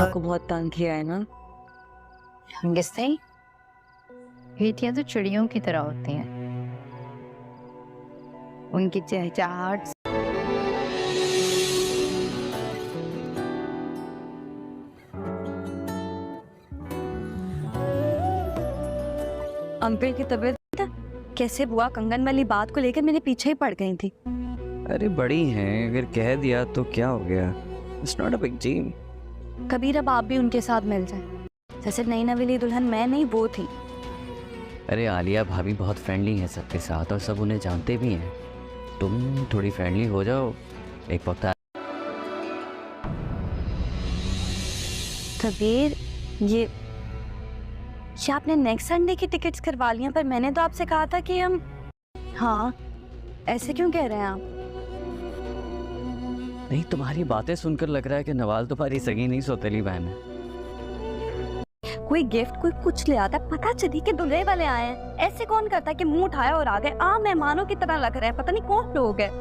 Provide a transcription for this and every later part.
को बहुत तंग किया है ना। किसने? बेटियां तो चिड़ियों की तरह होती हैं, उनकी चहचहाहट अंकल की तबीयत कैसे? बुआ कंगन वाली बात को लेकर मेरे पीछे ही पड़ गई थी। अरे बड़ी हैं, अगर कह दिया तो क्या हो गया, it's not a big deal. Kabir अब आप भी उनके साथ मिल जाए, जैसे नई नवेली दुल्हन मैं नहीं वो थी। अरे आलिया भाभी बहुत फ्रेंडली हैं सबके साथ और सब उन्हें जानते भी हैं, तुम थोड़ी फ्रेंडली हो जाओ। एक वक्त कबीर ये आपने नेक्स्ट संडे की टिकट्स करवा लिया, पर मैंने तो आपसे कहा था कि हम। हाँ, ऐसे क्यों कह रहे हैं आप? नहीं, तुम्हारी बातें सुनकर लग रहा है कि नवाल तुम्हारी सगी नहीं सौतेली बहन है। कोई गिफ्ट कोई कुछ ले आता, पता चली कि दुल्हे वाले आए हैं। ऐसे कौन करता है कि मुंह उठाया और आ गए? मेहमानों की तरह लग रहे हैं, पता नहीं कौन लोग हैं।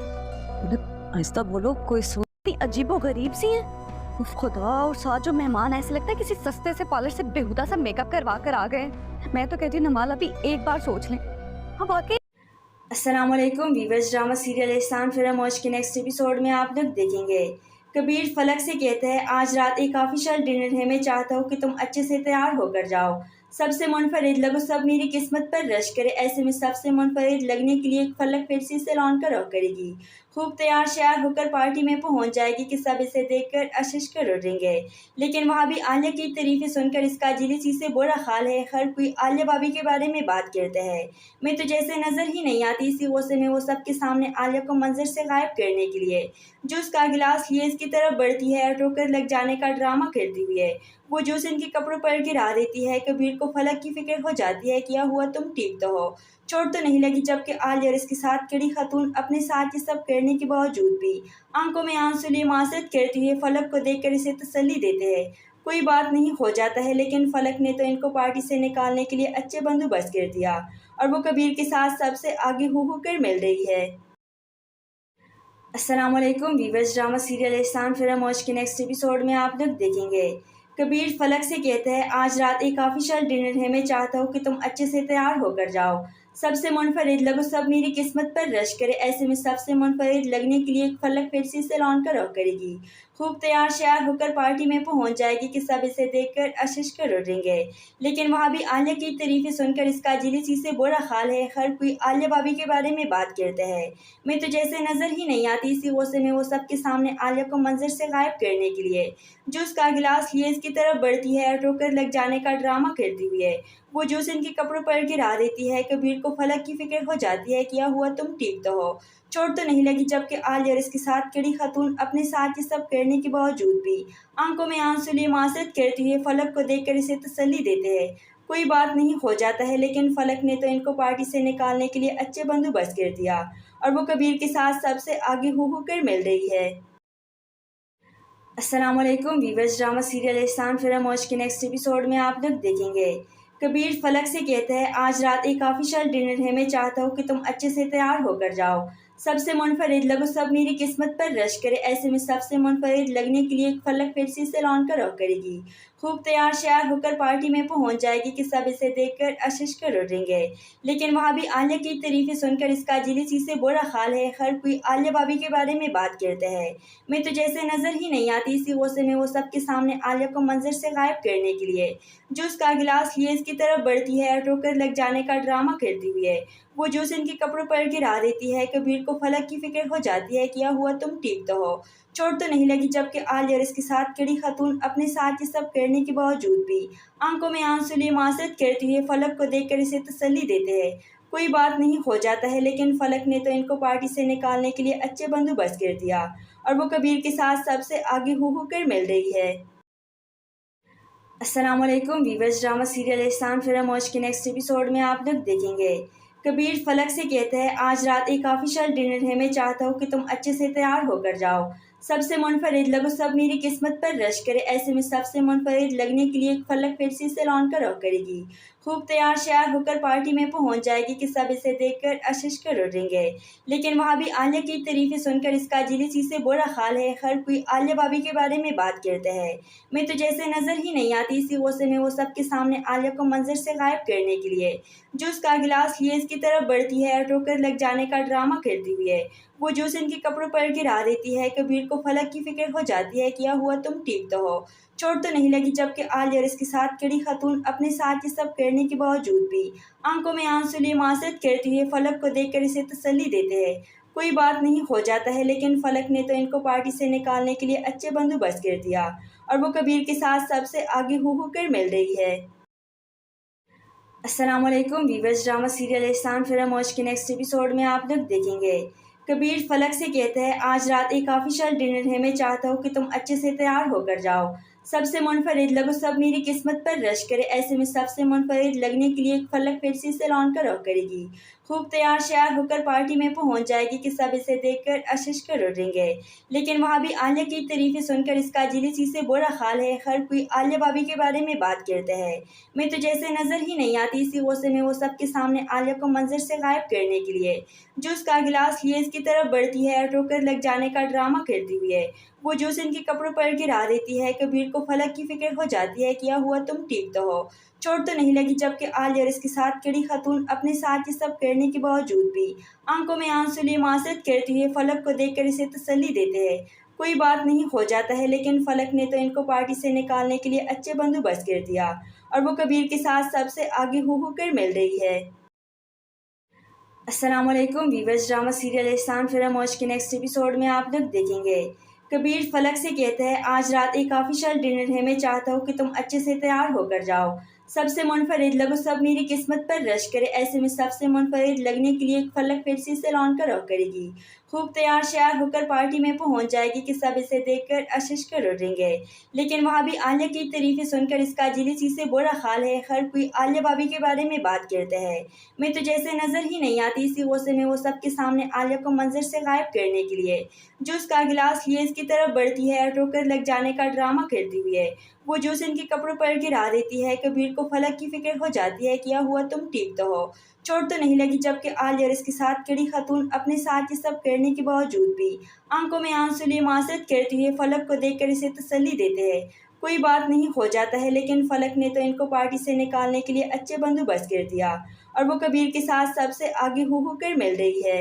आहिस्ता बोलो, कोई सूरत अजीबो गरीब सी है। उफ खुदा, और साथ जो मेहमान ऐसे लगता है किसी सस्ते से पार्लर से बेहुदा सा मेकअप करवा कर आ गए। मैं तो कहती हूँ नमाल अभी एक बार सोच लें। हाँ वाकई। अस्सलाम वालेकुम वीवर्स, ड्रामा सीरियल एहसान फिर मौज के नेक्स्ट एपिसोड में आप लोग देखेंगे। कबीर फलक से कहता है, आज रात एक ऑफिशियल डिनर है, मैं चाहता हूँ कि तुम अच्छे से तैयार होकर जाओ। सबसे मुनफरिद लगो, सब मेरी किस्मत पर रश करे। ऐसे में सबसे मुनफरिद लगने के लिए फलक फिर से सैलून का रुख करेगी। खूब तैयार श्यार होकर पार्टी में पहुंच जाएगी कि सब इसे देखकर आशीष कर उठेंगे। लेकिन वहाँ भी आलिया की तारीफें सुनकर इसका जेलसी से बुरा हाल है। हर कोई आलिया भाभी के बारे में बात करता है। मैं तो जैसे नजर ही नहीं आती, इसी गुस्से में वो सबके सामने आलिया को मंजर से गायब करने के लिए जूस का गिलास लिए इसकी तरफ बढ़ती है और ठोकर लग जाने का ड्रामा करती हुई है वो जूस इनके कपड़ों पर गिरा देती है। कबीर को फलक की फिक्र हो जाती है, क्या हुआ, तुम ठीक तो हो, चोट तो नहीं लगी। जबकि आलिया और इसके साथ खड़ी खातून अपने साथ ये सब करने के बावजूद भी आंखों में आंसू लिए मासरत करती हुई फलक को देखकर इसे तसल्ली देते हैं। कोई बात नहीं हो जाता है, लेकिन फलक ने तो इनको पार्टी से निकालने के लिए अच्छे बंदोबस्त कर दिया और वो कबीर के साथ सबसे आगे हो कर मिल रही है। अस्सलाम वालेकुम वीवर्स, ड्रामा सीरियल एहसान फिर मौज के नेक्स्ट एपिसोड में आप लोग देखेंगे। कबीर फलक से कहता है, आज रात एक ऑफिशियल डिनर है, मैं चाहता हूँ कि तुम अच्छे से तैयार होकर जाओ। सबसे मुनफरिद लगो, सब मेरी किस्मत पर रश करे। ऐसे में सबसे मुनफरिद लगने के लिए फलक फिर से सैलून का रुख करेगी। खूब तैयार श्यार होकर पार्टी में पहुंच जाएगी कि सब इसे देखकर आशीष कर उठेंगे। लेकिन वहाँ भी आलिया की तारीफें सुनकर इसका जेलसी से बुरा हाल है। हर कोई आलिया भाभी के बारे में बात करता है। मैं तो जैसे नजर ही नहीं आती, इसी गुस्से में वो सबके सामने आलिया को मंजर से गायब करने के लिए जूस का गिलास लिए इसकी तरफ बढ़ती है और ठोकर लग जाने का ड्रामा करती हुई है वो जूस इनके कपड़ों पर गिरा देती है। कबीर को फलक की फिक्र हो जाती है, क्या हुआ, तुम ठीक तो हो, चोट तो नहीं लगी। जबकि आलिया और इसके साथ खड़ी खातून अपने साथ ये सब करने के बावजूद भी आंखों में आंसू लिए मासरत करती हुई फलक को देखकर इसे तसल्ली देते हैं। कोई बात नहीं हो जाता है, लेकिन फलक ने तो इनको पार्टी से निकालने के लिए अच्छे बंदोबस्त कर दिया और वो कबीर के साथ सबसे आगे हो कर मिल रही है। अस्सलाम वालेकुम वीवर्स, ड्रामा सीरियल एहसान फिर मौज के नेक्स्ट एपिसोड में आप लोग देखेंगे। कबीर फलक से कहता है, आज रात एक ऑफिशियल डिनर है, मैं चाहता हूँ कि तुम अच्छे से तैयार होकर जाओ। सबसे मुनफरिद लगो, सब मेरी किस्मत पर रश करे। ऐसे में सबसे मुनफरिद लगने के लिए फलक फिर से सैलून का रुख करेगी। खूब तैयार श्यार होकर पार्टी में पहुंच जाएगी कि सब इसे देखकर आशीष कर उठेंगे। लेकिन वहाँ भी आलिया की तारीफें सुनकर इसका जेलसी से बुरा हाल है। हर कोई आलिया भाभी के बारे में बात करता है। मैं तो जैसे नजर ही नहीं आती, इसी गुस्से में वो सबके सामने आलिया को मंजर से गायब करने के लिए जूस का गिलास लिए इसकी तरफ बढ़ती है और ठोकर लग जाने का ड्रामा करती हुई है वो जूस इनके कपड़ों पर गिरा देती है। कबीर को फलक की फिक्र हो जाती है, क्या हुआ, तुम ठीक तो हो, चोट तो नहीं लगी। जबकि आलिया और इसके साथ खड़ी खातून अपने साथ ये सब करने के बावजूद भी आंखों में आंसू लिए मासरत करती हुई फलक को देखकर इसे तसल्ली देते हैं। कोई बात नहीं हो जाता है, लेकिन फलक ने तो इनको पार्टी से निकालने के लिए अच्छे बंदोबस्त कर दिया और वो कबीर के साथ सबसे आगे हो कर मिल रही है। अस्सलाम वालेकुम वीवर्स, ड्रामा सीरियल एहसान फिर मौज के नेक्स्ट एपिसोड में आप लोग देखेंगे। कबीर फलक से कहता है, आज रात एक ऑफिशियल डिनर है, मैं चाहता हूँ कि तुम अच्छे से तैयार होकर जाओ। सबसे मुनफरिद लगो, सब मेरी किस्मत पर रश करे। ऐसे में सबसे मुनफरिद लगने के लिए फलक फिर से सैलून का रुख करेगी। खूब तैयार श्यार होकर पार्टी में पहुंच जाएगी कि सब इसे देखकर अशिश कर उठेंगे। लेकिन वहाँ भी आलिया की तारीफें सुनकर इसका जिलिसी से बुरा हाल है। हर कोई आलिया भाभी के बारे में बात करता है। मैं तो जैसे नजर ही नहीं आती, इसी गुस्से में वो सबके सामने आलिया को मंजर से गायब करने के लिए जूस का गिलास लिए इसकी तरफ बढ़ती है और ठोकर लग जाने का ड्रामा करती हुई है वो जूस इनके कपड़ों पर गिरा देती है। कबीर को फलक की फिक्र हो जाती है, क्या हुआ, तुम ठीक तो हो, चोट तो नहीं लगी। जबकि आलिया और इसके साथ खड़ी खातून अपने साथ ये सब करने के बावजूद भी आंखों में आंसू लिए मासरत करती हुई फलक को देखकर इसे तसल्ली देते हैं। कोई बात नहीं, हो जाता है। लेकिन फलक ने तो इनको पार्टी से निकालने के लिए अच्छे बंदोबस्त कर दिया और वो कबीर के साथ सबसे आगे हो कर मिल रही है। अस्सलामुअलैकुम वीवर्स, ड्रामा सीरियल एहसान फिल्म मौज के नेक्स्ट एपिसोड में आप लोग देखेंगे। कबीर फलक से कहते हैं, आज रात एक ऑफिशियल डिनर है, मैं चाहता हूँ कि तुम अच्छे से तैयार होकर जाओ, सबसे मुनफरिद लगो, सब मेरी किस्मत पर रश करे। ऐसे में सबसे मुनफरिद लगने के लिए फलक फिर से सैलून का रुख करेगी। खूब तैयार श्यार होकर पार्टी में पहुंच जाएगी कि सब इसे देखकर अशिश कर उठेंगे। लेकिन वहाँ भी आलिया की तारीफें सुनकर इसका जिलिसी से बुरा हाल है। हर कोई आलिया भाभी के बारे में बात करता है। मैं तो जैसे नजर ही नहीं आती, इसी गुस्से में वो सबके सामने आलिया को मंजर से गायब करने के लिए जूस का गिलास लिए इसकी तरफ बढ़ती है और ठोकर लग जाने का ड्रामा करती हुई है वो जूस इनके कपड़ों पर गिरा देती है। कबीर को फलक की फिक्र हो जाती है, क्या हुआ, तुम ठीक तो हो, चोट तो नहीं लगी। जबकि आलिया और इसके साथ खड़ी खातून अपने साथ ये सब करने के बावजूद भी आंखों में आंसू लिए मासरत करती हुई फलक को देखकर इसे तसल्ली देते हैं। कोई बात नहीं, हो जाता है। लेकिन फलक ने तो इनको पार्टी से निकालने के लिए अच्छे बंदोबस्त कर दिया और वो कबीर के साथ सबसे आगे हो कर मिल रही है। अस्सलामुअलैकुम वीवर्स, ड्रामा सीरियल एहसान फिल्म मौज के नेक्स्ट एपिसोड में आप लोग देखेंगे। कबीर फलक से कहते हैं, आज रात एक ऑफिशियल डिनर है, मैं चाहता हूँ कि तुम अच्छे से तैयार होकर जाओ, सबसे मुनफरिद लगो, सब मेरी किस्मत पर रश करे। ऐसे में सबसे मुनफरिद लगने के लिए फलक फिर से सैलून का रुख करेगी। खूब तैयार श्यार होकर पार्टी में पहुंच जाएगी कि सब इसे देखकर अशिश कर उठेंगे। लेकिन वहाँ भी आलिया की तारीफें सुनकर इसका जिलिसी से बुरा हाल है। हर कोई आलिया भाभी के बारे में बात करता है। मैं तो जैसे नजर ही नहीं आती, इसी गुस्से में वो सबके सामने आलिया को मंजर से गायब करने के लिए जूस का गिलास लिए इसकी तरफ बढ़ती है और ठोकर लग जाने का ड्रामा करती हुई है वो जूस इनके कपड़ों पर गिरा देती है। कबीर को फलक की फिक्र हो जाती है, क्या हुआ, तुम ठीक तो हो, चोट तो नहीं लगी। जबकि आलिया और इसके साथ खड़ी खातून अपने साथ ये सब करने के बावजूद भी आंखों में आंसू लिए मासरत करती हुई फलक को देखकर इसे तसल्ली देते हैं। कोई बात नहीं, हो जाता है। लेकिन फलक ने तो इनको पार्टी से निकालने के लिए अच्छे बंदोबस्त कर दिया और वो कबीर के साथ सबसे आगे हो कर मिल रही है।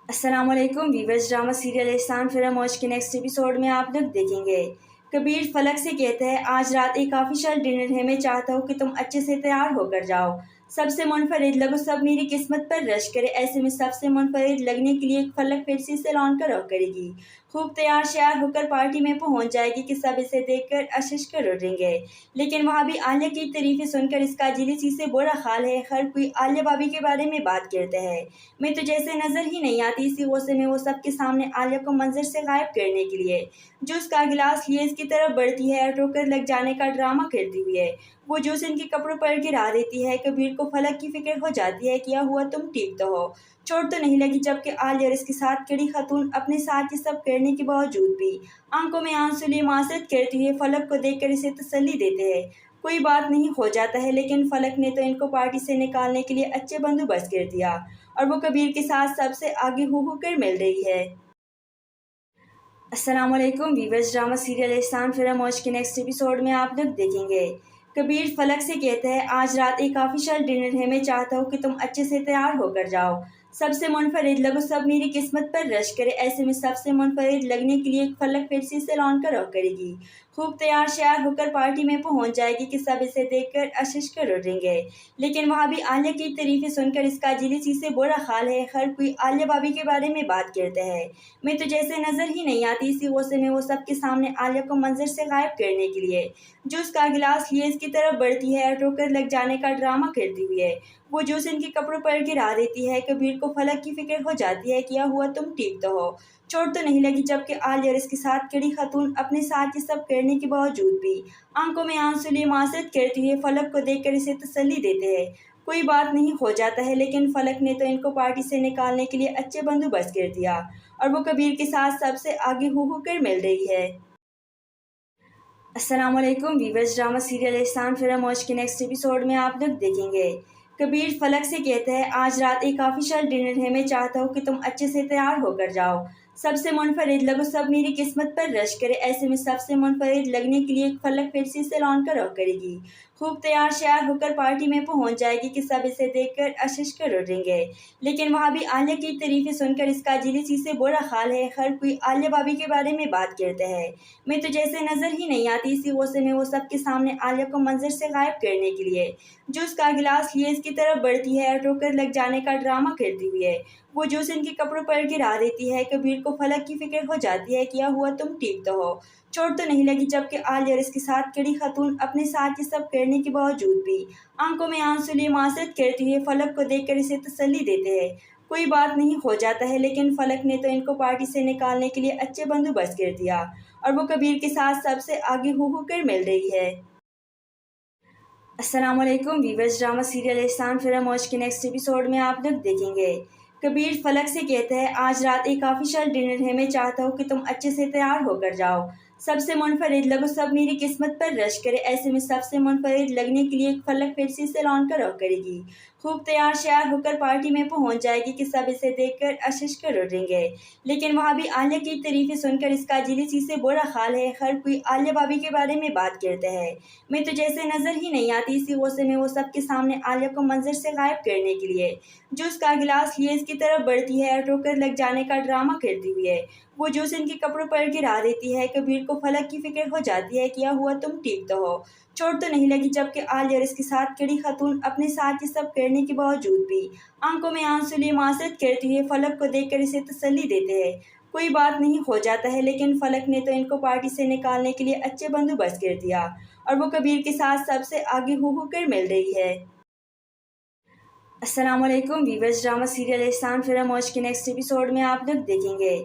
अस्सलामुअलैकुम वीवर्स, ड्रामा सीरियल एहसान फिल्म मौज के नेक्स्ट एपिसोड में आप लोग देखेंगे। कबीर फलक से कहते हैं, आज रात एक ऑफिशियल डिनर है, मैं चाहता हूँ कि तुम अच्छे से तैयार होकर जाओ, सबसे मुनफरिद लगो, सब मेरी किस्मत पर रश करे। ऐसे में सबसे मुनफरिद लगने के लिए फलक फिर से सैलून का रुख करेगी। खूब तैयार श्यार होकर पार्टी में पहुंच जाएगी कि सब इसे देखकर अशिश कर उठेंगे। लेकिन वहाँ भी आलिया की तारीफें सुनकर इसका जिलिसी से बुरा हाल है। हर कोई आलिया भाभी के बारे में बात करता है। मैं तो जैसे नजर ही नहीं आती, इसी गुस्से में वो सबके सामने आलिया को मंजर से गायब करने के लिए जूस का गिलास लिए इसकी तरफ बढ़ती है और ठोकर लग जाने का ड्रामा करती हुई है वो जूस इनके कपड़ों पर गिरा देती है। कबीर को फलक की फिक्र हो जाती है, क्या हुआ, तुम ठीक तो हो, चोट तो नहीं लगी। जबकि आलिया और इसके साथ खड़ी खातून अपने साथ ये सब करने के बावजूद भी आंखों में आंसू लिए मासरत करती हुई फलक को देखकर इसे तसल्ली देते हैं। कोई बात नहीं, हो जाता है। लेकिन फलक ने तो इनको पार्टी से निकालने के लिए अच्छे बंदोबस्त कर दिया और वो कबीर के साथ सबसे आगे हो कर मिल रही है। अस्सलामुअलैकुम वीवर्स, ड्रामा सीरियल एहसान फिल्म मौज के नेक्स्ट एपिसोड में आप लोग देखेंगे। कबीर फलक से कहते हैं, आज रात एक ऑफिशियल डिनर है, मैं चाहता हूँ कि तुम अच्छे से तैयार होकर जाओ, सबसे मुनफरिद लगो, सब मेरी किस्मत पर रश करे। ऐसे में सबसे मुनफरिद लगने के लिए फलक फिर से सैलून का रुख करेगी। खूब तैयार श्यार होकर पार्टी में पहुंच जाएगी कि सब इसे देखकर अशिश कर उठेंगे। लेकिन वहाँ भी आलिया की तारीफें सुनकर इसका जिलिसी से बुरा हाल है। हर कोई आलिया भाभी के बारे में बात करता है। मैं तो जैसे नजर ही नहीं आती, इसी गुस्से में वो सबके सामने आलिया को मंजर से गायब करने के लिए जूस का गिलास लिए इसकी तरफ बढ़ती है और ठोकर लग जाने का ड्रामा करती हुई है वो जूस इनके कपड़ों पर गिरा देती है। कबीर को फलक की फिक्र हो जाती है, क्या हुआ, तुम ठीक तो हो, चोट तो नहीं लगी। जबकि आलिया और इसके साथ खड़ी खातून अपने साथ ये सब करने के बावजूद भी आंखों में आंसू लिए मासरत करती हुई फलक को देखकर इसे तसल्ली देते हैं। कोई बात नहीं, हो जाता है। लेकिन फलक ने तो इनको पार्टी से निकालने के लिए अच्छे बंदोबस्त कर दिया और वो कबीर के साथ सबसे आगे हो कर मिल रही है। अस्सलाम वालेकुम वीवर्स, ड्रामा सीरियल एहसान फिर मौज के नेक्स्ट एपिसोड में आप लोग देखेंगे। कबीर फलक से कहता है, आज रात एक ऑफिशियल डिनर है, मैं चाहता हूँ कि तुम अच्छे से तैयार होकर जाओ। सबसे मुनफरिद लगो सब मेरी किस्मत पर रश करे, ऐसे में सबसे मुनफरिद लगने के लिए फलक फिर से इसे लॉन कर करेगी। खूब तैयार श्यार होकर पार्टी में पहुंच जाएगी कि सब इसे देखकर अशिश कर उठेंगे। लेकिन वहाँ भी आलिया की तारीफें सुनकर इसका जिलिसी से बुरा हाल है। हर कोई आलिया भाभी के बारे में बात करता है। मैं तो जैसे नजर ही नहीं आती, इसी गुस्से में वो सबके सामने आलिया को मंजर से गायब करने के लिए जूस का गिलास लिए इसकी तरफ बढ़ती है और ठोकर लग जाने का ड्रामा करती हुई है वो जूस इनके कपड़ों पर गिरा देती है। कबीर को फलक की फिक्र हो जाती है, क्या हुआ, तुम ठीक तो हो, चोट तो नहीं लगी। जबकि आलिया और इसके साथ खड़ी खातून अपने साथ ये सब करने के बावजूद भी आंखों में आंसू लिए मासरत करती हुई फलक को देखकर इसे तसल्ली देते हैं। कोई बात नहीं हो जाता है। लेकिन फलक ने तो इनको पार्टी से निकालने के लिए अच्छे बंदोबस्त कर दिया और वो कबीर के साथ सबसे आगे हो कर मिल रही है। अस्सलाम वालेकुम वीवर्स, ड्रामा सीरियल एहसान फिर मौज के नेक्स्ट एपिसोड में आप लोग देखेंगे। कबीर फलक से कहता है, आज रात एक ऑफिशियल डिनर है, मैं चाहता हूँ कि तुम अच्छे से तैयार होकर जाओ। सबसे मुनफरिद लगो सब मेरी किस्मत पर रश करे, ऐसे में सबसे मुनफरिद लगने के लिए फलक फिर से इसे लॉन कर करेगी। खूब तैयार श्यार होकर पार्टी में पहुंच जाएगी कि सब इसे देखकर अशिश कर उठेंगे। लेकिन वहाँ भी आलिया की तारीफें सुनकर इसका जिलिसी से बुरा हाल है। हर कोई आलिया भाभी के बारे में बात करता है। मैं तो जैसे नजर ही नहीं आती, इसी गुस्से में वो सबके सामने आलिया को मंजर से गायब करने के लिए जूस का गिलास लिए इसकी तरफ बढ़ती है और ठोकर लग जाने का ड्रामा करती हुई है वो जूस इनके कपड़ों पर गिरा देती है। कबीर को फलक की फिक्र हो जाती है, क्या हुआ, तुम ठीक तो हो, चोट तो नहीं लगी। जबकि आलिया और इसके साथ खड़ी खातून अपने साथ ये सब करने के बावजूद भी आंखों में आंसू लिए मासरत करती हुई फलक को देखकर इसे तसल्ली देते हैं। कोई बात नहीं हो जाता है। लेकिन फलक ने तो इनको पार्टी से निकालने के लिए अच्छे बंदोबस्त कर दिया और वो कबीर के साथ सबसे आगे हो कर मिल रही है। अस्सलाम वालेकुम वीवर्स, ड्रामा सीरियल एहसान फिर मौज के नेक्स्ट एपिसोड में आप लोग देखेंगे।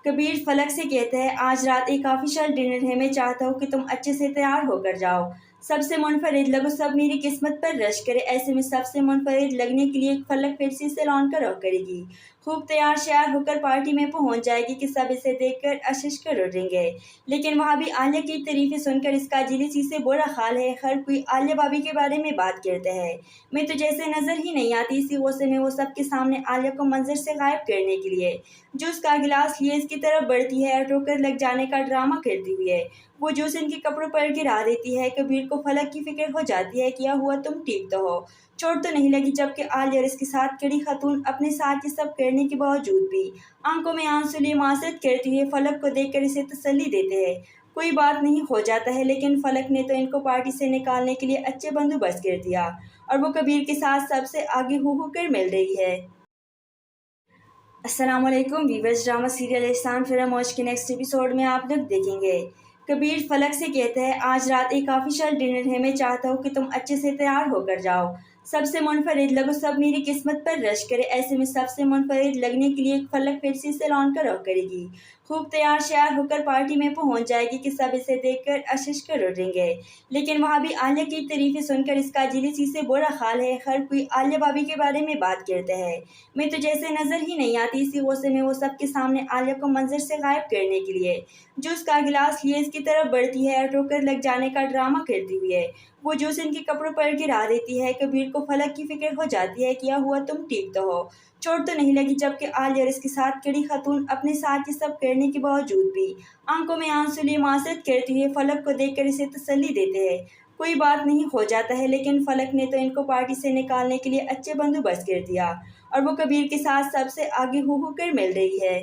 कबीर फलक से कहता है, आज रात एक ऑफिशियल डिनर है, मैं चाहता हूँ कि तुम अच्छे से तैयार होकर जाओ। सबसे मुनफरिद लगो सब मेरी किस्मत पर रश करे, ऐसे में सबसे मुनफरिद लगने के लिए फलक फिर से इसे लॉन कर करेगी। खूब तैयार श्यार होकर पार्टी में पहुंच जाएगी कि सब इसे देखकर अशिश कर उठेंगे। लेकिन वहाँ भी आलिया की तारीफें सुनकर इसका जिलिसी से बुरा हाल है। हर कोई आलिया भाभी के बारे में बात करता है। मैं तो जैसे नजर ही नहीं आती, इसी गुस्से में वो सबके सामने आलिया को मंजर से गायब करने के लिए जूस का गिलास लिए इसकी तरफ बढ़ती है और ठोकर लग जाने का ड्रामा करती हुई है वो जूस इनके कपड़ों पर गिरा देती है। कबीर को फलक की फिक्र हो जाती है, क्या हुआ, तुम ठीक तो हो, चोट तो नहीं लगी। जबकि आलिया और इसके साथ खड़ी खातून अपने साथ ये सब करने के बावजूद भी आंखों में आंसू लिए मासरत करती हुई फलक को देखकर इसे तसल्ली देते हैं। कोई बात नहीं हो जाता है। लेकिन फलक ने तो इनको पार्टी से निकालने के लिए अच्छे बंदोबस्त कर दिया और वो कबीर के साथ सबसे आगे हो कर मिल रही है। अस्सलाम वालेकुम वीवर्स, ड्रामा सीरियल एहसान फिर मौज के नेक्स्ट एपिसोड में आप लोग देखेंगे। कबीर फलक से कहता है, आज रात एक ऑफिशियल डिनर है, मैं चाहता हूँ कि तुम अच्छे से तैयार होकर जाओ। सबसे मुनफरिद लगो सब मेरी किस्मत पर रश करे, ऐसे में सबसे मुनफरिद लगने के लिए फलक फिर से इसे लॉन कर करेगी। खूब तैयार श्यार होकर पार्टी में पहुंच जाएगी कि सब इसे देखकर अशिश कर उठेंगे। लेकिन वहाँ भी आलिया की तारीफें सुनकर इसका जिलिसी से बुरा हाल है। हर कोई आलिया भाभी के बारे में बात करता है। मैं तो जैसे नजर ही नहीं आती, इसी गुस्से में वो सबके सामने आलिया को मंजर से गायब करने के लिए जूस का गिलास लिए इसकी तरफ बढ़ती है और ठोकर लग जाने का ड्रामा करती हुई है वो जूस इनके कपड़ों पर गिरा देती है। कबीर को फलक की फिक्र हो जाती है, क्या हुआ, तुम ठीक तो हो, चोट तो नहीं लगी। जबकि आलिया और इसके साथ खड़ी खातून अपने साथ ये सब करने के बावजूद भी आंखों में आंसू लिए मासरत करती हुई फलक को देखकर इसे तसल्ली देते हैं। कोई बात नहीं हो जाता है। लेकिन फलक ने तो इनको पार्टी से निकालने के लिए अच्छे बंदोबस्त कर दिया और वो कबीर के साथ सबसे आगे हो कर मिल रही है।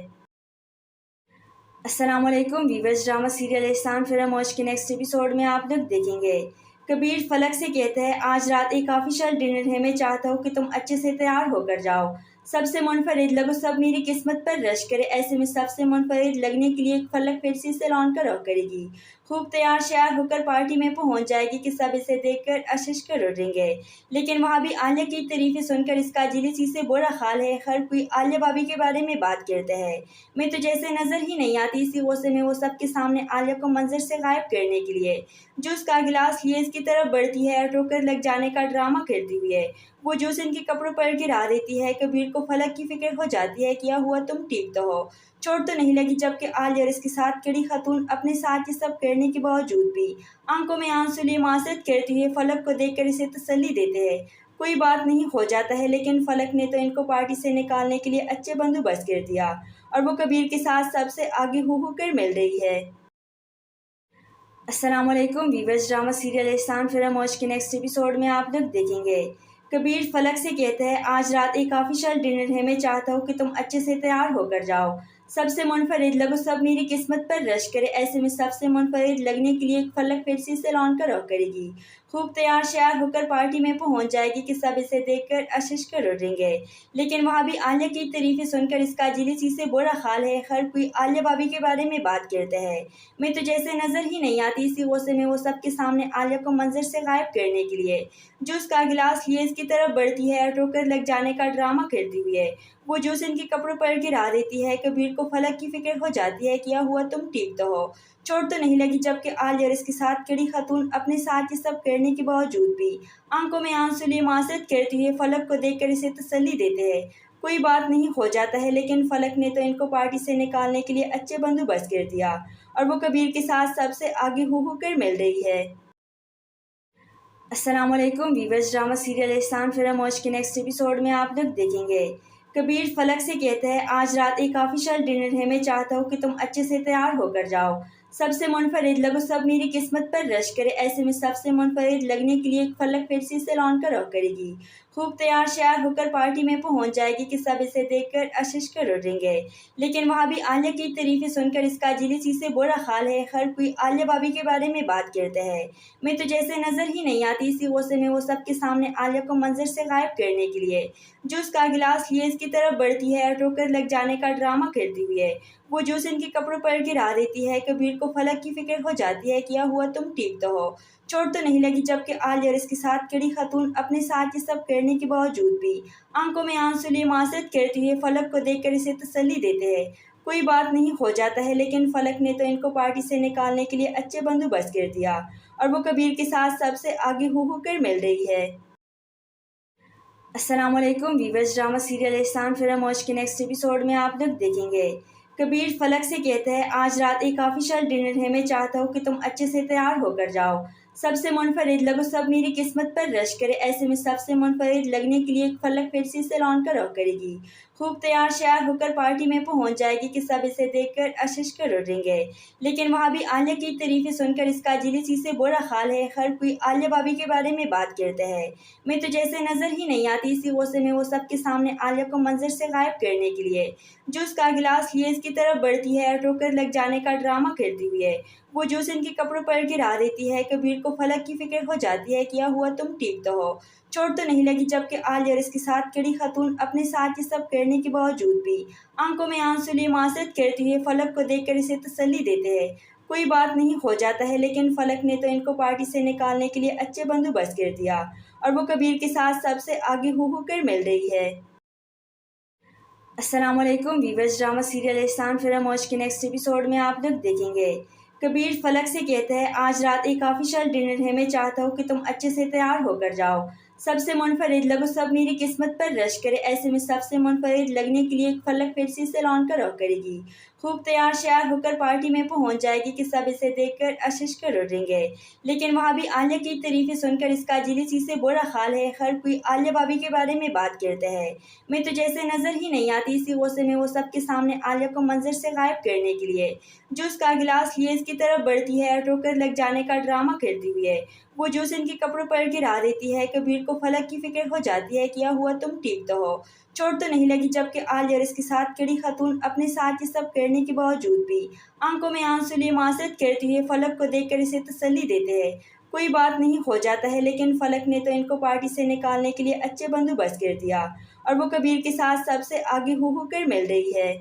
अस्सलाम वालेकुम वीवर्स, ड्रामा सीरियल एहसान फिर मौज के नेक्स्ट एपिसोड में आप लोग देखेंगे। कबीर फलक से कहता है, आज रात एक ऑफिशियल डिनर है, मैं चाहता हूँ कि तुम अच्छे से तैयार होकर जाओ। सबसे मुनफरिद लगो सब मेरी किस्मत पर रश करे, ऐसे में सबसे मुनफरिद लगने के लिए फलक फिर से इसे लॉन कर करेगी। खूब तैयार श्यार होकर पार्टी में पहुंच जाएगी कि सब इसे देखकर अशिश कर उठेंगे। लेकिन वहाँ भी आलिया की तारीफें सुनकर इसका जिलिसी से बुरा हाल है। हर कोई आलिया भाभी के बारे में बात करता है। मैं तो जैसे नजर ही नहीं आती, इसी गुस्से में वो सबके सामने आलिया को मंजर से गायब करने के लिए जूस का गिलास लिए इसकी तरफ बढ़ती है और ठोकर लग जाने का ड्रामा करती हुई है वो जूस इनके कपड़ों पर गिरा देती है। कबीर को फलक की फिक्र हो जाती है, क्या हुआ, तुम ठीक तो हो, चोट तो नहीं लगी। जबकि आलिया और इसके साथ खड़ी खातून अपने साथ ये सब करने करने के बावजूद भी आंखों में आंसू लिए माजरत करते हुए फलक को देखकर इसे तसल्ली देते हैं। कोई बात नहीं, हो जाता है, लेकिन फलक ने तो इनको पार्टी से निकालने के लिए अच्छे बंदोबस्त कर दिया और वो कबीर के साथ सबसे आगे हो कर मिल रही है। अस्सलामुअलैकुम वीवर्स, ड्रामा सीरियल एहसान फिल्म मौज के नेक्स्ट एपिसोड में आप लोग देखेंगे कबीर फलक से कहता है, आज रात एक ऑफिशियल डिनर है, मैं चाहता हूँ कि तुम अच्छे से तैयार होकर जाओ। सबसे मुनफरिद लगो सब मेरी किस्मत पर रश करे। ऐसे में सबसे मुनफरिद लगने के लिए फलक फिर से इसे लॉन कर करेगी। खूब तैयार श्यार होकर पार्टी में पहुंच जाएगी कि सब इसे देखकर आशीष कर उठेंगे। लेकिन वहाँ भी आलिया की तारीफें सुनकर इसका जिलिसी से बुरा हाल है। हर कोई आलिया भाभी के बारे में बात करता है। मैं तो जैसे नजर ही नहीं आती। इसी गुस्से में वो सबके सामने आलिया को मंजर से गायब करने के लिए जूस का गिलास लिए इसकी तरफ बढ़ती है और ठोकर लग जाने का ड्रामा करती हुई है। वो जूस इनके कपड़ों पर गिरा देती है। कबीर को फलक की फिक्र हो जाती है, क्या हुआ, तुम ठीक तो हो, चोट तो नहीं लगी। जबकि आलिया और इसके साथ खड़ी खातून अपने साथ ये सब करने के बावजूद भी आंखों में आंसू लिए माजरत करते हुए फलक को देखकर इसे तसल्ली देते हैं। कोई बात नहीं, हो जाता है, लेकिन फलक ने तो इनको पार्टी से निकालने के लिए अच्छे बंदोबस्त कर दिया और वो कबीर के साथ सबसे आगे हो कर मिल रही है। अस्सलामुअलैकुम वीवर्स, ड्रामा सीरियल एहसान फिल्म मौज के नेक्स्ट एपिसोड में आप लोग देखेंगे कबीर फलक से कहता है, आज रात एक ऑफिशियल डिनर है, मैं चाहता हूँ कि तुम अच्छे से तैयार होकर जाओ। सबसे मुनफरिद लगो सब मेरी किस्मत पर रश करे। ऐसे में सबसे मुनफरिद लगने के लिए फलक फिर से इसे लॉन कर करेगी। खूब तैयार श्यार होकर पार्टी में पहुंच जाएगी कि सब इसे देखकर आशीष कर उठेंगे। लेकिन वहाँ भी आलिया की तारीफें सुनकर इसका जिलिसी से बुरा हाल है। हर कोई आलिया भाभी के बारे में बात करता है। मैं तो जैसे नजर ही नहीं आती। इसी गुस्से में वो सबके सामने आलिया को मंजर से गायब करने के लिए जूस का गिलास लिए इसकी तरफ बढ़ती है और ठोकर लग जाने का ड्रामा करती हुई है। वो जूस इनके कपड़ों पर गिरा देती है। कबीर को फलक की फिक्र हो जाती है, क्या हुआ, तुम ठीक तो हो, चोट तो नहीं लगी। जबकि आलिया और इसके साथ खड़ी खातून अपने साथ ये सब करने के बावजूद भी आंखों में आंसू लिए माजरत करते हुए फलक को देखकर इसे तसल्ली देते हैं। कोई बात नहीं, हो जाता है, लेकिन फलक ने तो इनको पार्टी से निकालने के लिए अच्छे बंदोबस्त कर दिया और वो कबीर के साथ सबसे आगे हो कर मिल रही है। अस्सलामुअलैकुम वीवर्स, ड्रामा सीरियल एहसान फिल्म मौज के नेक्स्ट एपिसोड में आप लोग देखेंगे कबीर फलक से कहता है, आज रात एक ऑफिशियल डिनर है, मैं चाहता हूँ कि तुम अच्छे से तैयार होकर जाओ। सबसे मुनफरिद लगो सब मेरी किस्मत पर रश करे। ऐसे में सबसे मुनफरिद लगने के लिए फलक फिर से इसे लॉन कर करेगी। खूब तैयार श्यार होकर पार्टी में पहुंच जाएगी कि सब इसे देखकर आशीष कर उठेंगे। लेकिन वहाँ भी आलिया की तारीफें सुनकर इसका जिलिसी से बुरा हाल है। हर कोई आलिया भाभी के बारे में बात करता है। मैं तो जैसे नजर ही नहीं आती। इसी गुस्से में वो सबके सामने आलिया को मंजर से गायब करने के लिए जूस का गिलास लिए इसकी तरफ बढ़ती है और ठोकर लग जाने का ड्रामा करती हुई है। वो जूस इनके कपड़ों पर गिरा देती है। कबीर को फलक की फिक्र हो जाती है, क्या हुआ, तुम ठीक तो हो, चोट तो नहीं लगी। जबकि आलिया और इसके साथ खड़ी खातून अपने साथ ये सब करने के बावजूद भी आंखों में आंसू लिए माजरत करते हुए फलक को देखकर इसे तसल्ली देते हैं। कोई बात नहीं, हो जाता है, लेकिन फलक ने तो इनको पार्टी से निकालने के लिए अच्छे बंदोबस्त कर दिया और वो कबीर के साथ सबसे आगे हो कर मिल रही है। अस्सलामुअलैकुम वीवर्स, ड्रामा सीरियल एहसान फिल्म मौज के नेक्स्ट एपिसोड में आप लोग देखेंगे कबीर फलक से कहता है, आज रात एक ऑफिशियल डिनर है, मैं चाहता हूँ कि तुम अच्छे से तैयार होकर जाओ। सबसे मुनफरिद लगो सब मेरी किस्मत पर रश करे। ऐसे में सबसे मुनफरिद लगने के लिए फलक फिर से इसे लॉन कर करेगी। खूब तैयार श्यार होकर पार्टी में पहुंच जाएगी कि सब इसे देखकर आशीष कर उठेंगे। लेकिन वहाँ भी आलिया की तारीफें सुनकर इसका जिलिसी से बुरा हाल है। हर कोई आलिया भाभी के बारे में बात करता है। मैं तो जैसे नजर ही नहीं आती। इसी गुस्से में वो सबके सामने आलिया को मंजर से गायब करने के लिए जूस का गिलास लिए इसकी तरफ बढ़ती है और ठोकर लग जाने का ड्रामा करती हुई है। वो जूस इनके कपड़ों पर गिरा देती है। कबीर को फलक की फिक्र हो जाती है, क्या हुआ, तुम ठीक तो हो, चोट तो नहीं लगी। जबकि आलिया और इसके साथ खड़ी खातून अपने साथ ये सब करने के बावजूद भी आंखों में आंसू लिए माजरत करते हुए फलक को देखकर इसे तसल्ली देते हैं। कोई बात नहीं, हो जाता है, लेकिन फलक ने तो इनको पार्टी से निकालने के लिए अच्छे बंदोबस्त कर दिया और वो कबीर के साथ सबसे आगे हो कर मिल रही है।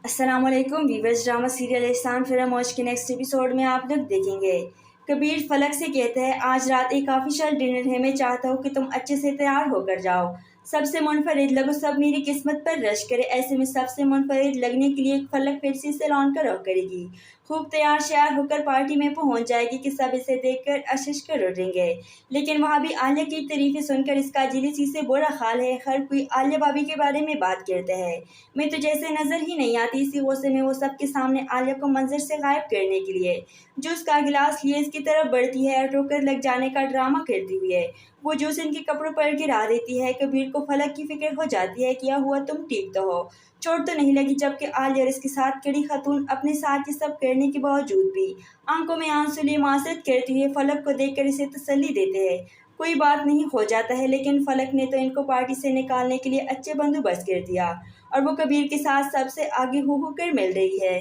अस्सलामुअलैकुम वीवर्स, ड्रामा सीरियल एहसान फिल्म मौज के नेक्स्ट एपिसोड में आप लोग देखेंगे कबीर फलक से कहता है, आज रात एक ऑफिशियल डिनर है, मैं चाहता हूँ कि तुम अच्छे से तैयार होकर जाओ। सबसे मुनफरिद लगो सब मेरी किस्मत पर रश करे। ऐसे में सबसे मुनफरिद लगने के लिए फलक फिर से इसे लॉन कर करेगी। खूब तैयार श्यार होकर पार्टी में पहुंच जाएगी कि सब इसे देखकर अशिश कर उठेंगे। लेकिन वहाँ भी आलिया की तारीफें सुनकर इसका जेलसी से बुरा हाल है। हर कोई आलिया भाभी के बारे में बात करता है। मैं तो जैसे नजर ही नहीं आती, इसी गुस्से में वो सबके सामने आलिया को मंजर से गायब करने के लिए जूस का गिलास लिए इसकी तरफ बढ़ती है और ठोकर लग जाने का ड्रामा करती हुई है वो जूस इनके कपड़ों पर गिरा देती है। कबीर को फलक की फिक्र हो जाती है, क्या हुआ, तुम ठीक तो हो, चोट तो नहीं लगी। जबकि आलिया और इसके साथ खड़ी खातून अपने साथ ये सब करने के बावजूद भी आंखों में आंसू लिए मासरत करती हुई फलक को देखकर इसे तसल्ली देते हैं। कोई बात नहीं, हो जाता है। लेकिन फलक ने तो इनको पार्टी से निकालने के लिए अच्छे बंदोबस्त कर दिया और वो कबीर के साथ सबसे आगे हो कर मिल रही है।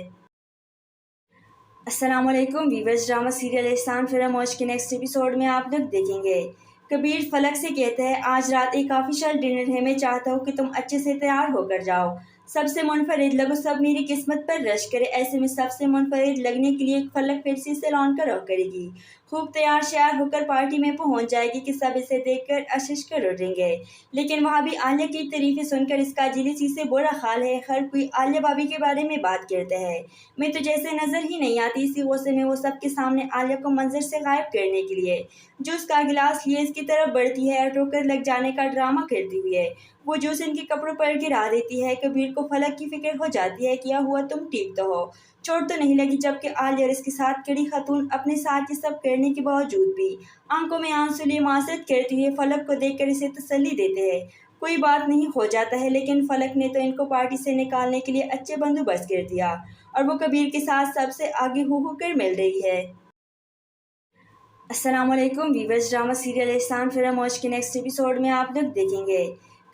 अस्सलाम वालेकुम वीवर्स, ड्रामा सीरियल एहसान फिर मौज के नेक्स्ट एपिसोड में आप लोग देखेंगे। कबीर फलक से कहता है, आज रात एक ऑफिशियल डिनर है, मैं चाहता हूँ कि तुम अच्छे से तैयार होकर जाओ। सबसे मुनफरिद लगो, सब मेरी किस्मत पर रश करे। ऐसे में सबसे मुनफरिद लगने के लिए फलक फिर से सैलून का रुख करेगी। खूब तैयार श्यार होकर पार्टी में पहुंच जाएगी कि सब इसे देखकर अशिश कर उठेंगे। लेकिन वहाँ भी आलिया की तारीफें सुनकर इसका जेलसी से बुरा हाल है। हर कोई आलिया भाभी के बारे में बात करता है। मैं तो जैसे नजर ही नहीं आती, इसी गुस्से में वो सबके सामने आलिया को मंजर से गायब करने के लिए जूस का गिलास लिए इसकी तरफ बढ़ती है और ठोकर लग जाने का ड्रामा करती हुई है वो जूस इनके कपड़ों पर गिरा देती है। कबीर को फलक की फिक्र हो जाती है, क्या हुआ, तुम ठीक तो हो, चोट तो नहीं लगी। जबकि आलिया और इसके साथ खड़ी खातून अपने साथ ये सब करने के बावजूद भी आंखों में आंसू लिए मासरत करती हुई फलक को देखकर इसे तसल्ली देते हैं। कोई बात नहीं, हो जाता है। लेकिन फलक ने तो इनको पार्टी से निकालने के लिए अच्छे बंदोबस्त कर दिया और वो कबीर के साथ सबसे आगे हो कर मिल रही है। अस्सलाम वालेकुम वीवर्स, ड्रामा सीरियल एहसान फिर मौज के नेक्स्ट एपिसोड में आप लोग देखेंगे।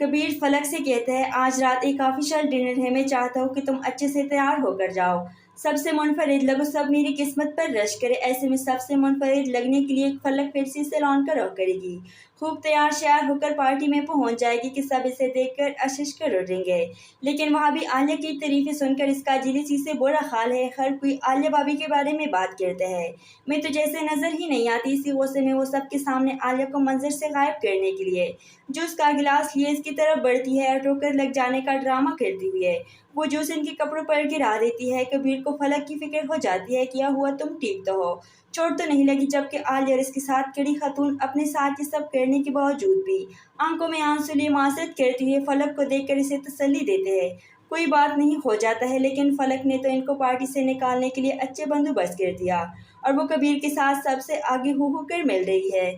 कबीर फलक से कहता है, आज रात एक ऑफिशियल डिनर है, मैं चाहता हूँ कि तुम अच्छे से तैयार होकर जाओ। सबसे मुनफरिद लगो, सब मेरी किस्मत पर रश करे। ऐसे में सबसे मुनफरिद लगने के लिए फलक फिर से सैलून का रुख करेगी। खूब तैयार श्यार होकर पार्टी में पहुंच जाएगी कि सब इसे देखकर अशिश कर उठेंगे। लेकिन वहाँ भी आलिया की तारीफें सुनकर इसका जेलसी से बुरा हाल है। हर कोई आलिया भाभी के बारे में बात करता है। मैं तो जैसे नजर ही नहीं आती, इसी गुस्से में वो सबके सामने आलिया को मंजर से गायब करने के लिए जूस का गिलास लिए इसकी तरफ बढ़ती है और ठोकर लग जाने का ड्रामा करती हुई है वो जूस इनके कपड़ों पर गिरा देती है। कबीर को फलक की फिक्र हो जाती है, क्या हुआ, तुम ठीक तो हो, चोट तो नहीं लगी। जबकि आलिया और इसके साथ खड़ी खातून अपने साथ ये सब करने के बावजूद भी आंखों में आंसू लिए मासरत करती हुई फलक को देखकर इसे तसल्ली देते हैं। कोई बात नहीं, हो जाता है। लेकिन फलक ने तो इनको पार्टी से निकालने के लिए अच्छे बंदोबस्त कर दिया और वो कबीर के साथ सबसे आगे हो कर मिल रही है।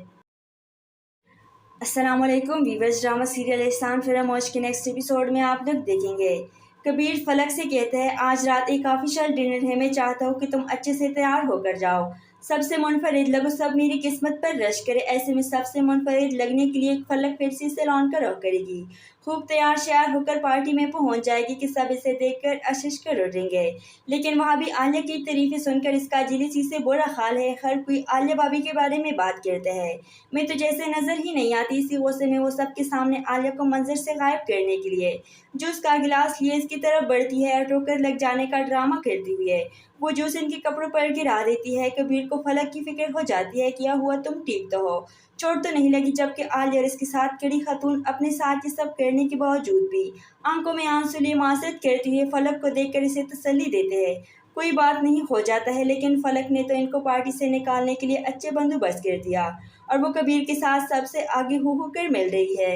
अस्सलाम वालेकुम वीवर्स, ड्रामा सीरियल एहसान फिर मौज के नेक्स्ट एपिसोड में आप लोग देखेंगे। कबीर फलक से कहता है, आज रात एक ऑफिशियल डिनर है, मैं चाहता हूँ कि तुम अच्छे से तैयार होकर जाओ। सबसे मुनफरिद लगो, सब मेरी किस्मत पर रश करे। ऐसे में सबसे मुनफरिद लगने के लिए फलक फिर से सैलून का रुख करेगी। खूब तैयार श्यार होकर पार्टी में पहुंच जाएगी कि सब इसे देखकर अशिश कर उठेंगे। लेकिन वहाँ भी आलिया की तारीफें सुनकर इसका जेलसी से बुरा हाल है। हर कोई आलिया भाभी के बारे में बात करता है। मैं तो जैसे नजर ही नहीं आती, इसी गुस्से में वो सबके सामने आलिया को मंजर से गायब करने के लिए जूस का गिलास लिए इसकी तरफ बढ़ती है और ठोकर लग जाने का ड्रामा करती हुई है वो जूस इनके कपड़ों पर गिरा देती है। कबीर को फलक की फिक्र हो जाती है, क्या हुआ, तुम ठीक तो हो, चोट तो नहीं लगी। जबकि आलिया और इसके साथ खड़ी खातून अपने साथ ये सब करने के बावजूद भी आंखों में आंसू लिए मासरत करती हुई फलक को देखकर इसे तसल्ली देते हैं। कोई बात नहीं, हो जाता है। लेकिन फलक ने तो इनको पार्टी से निकालने के लिए अच्छे बंदोबस्त कर दिया और वो कबीर के साथ सबसे आगे हो कर मिल रही है।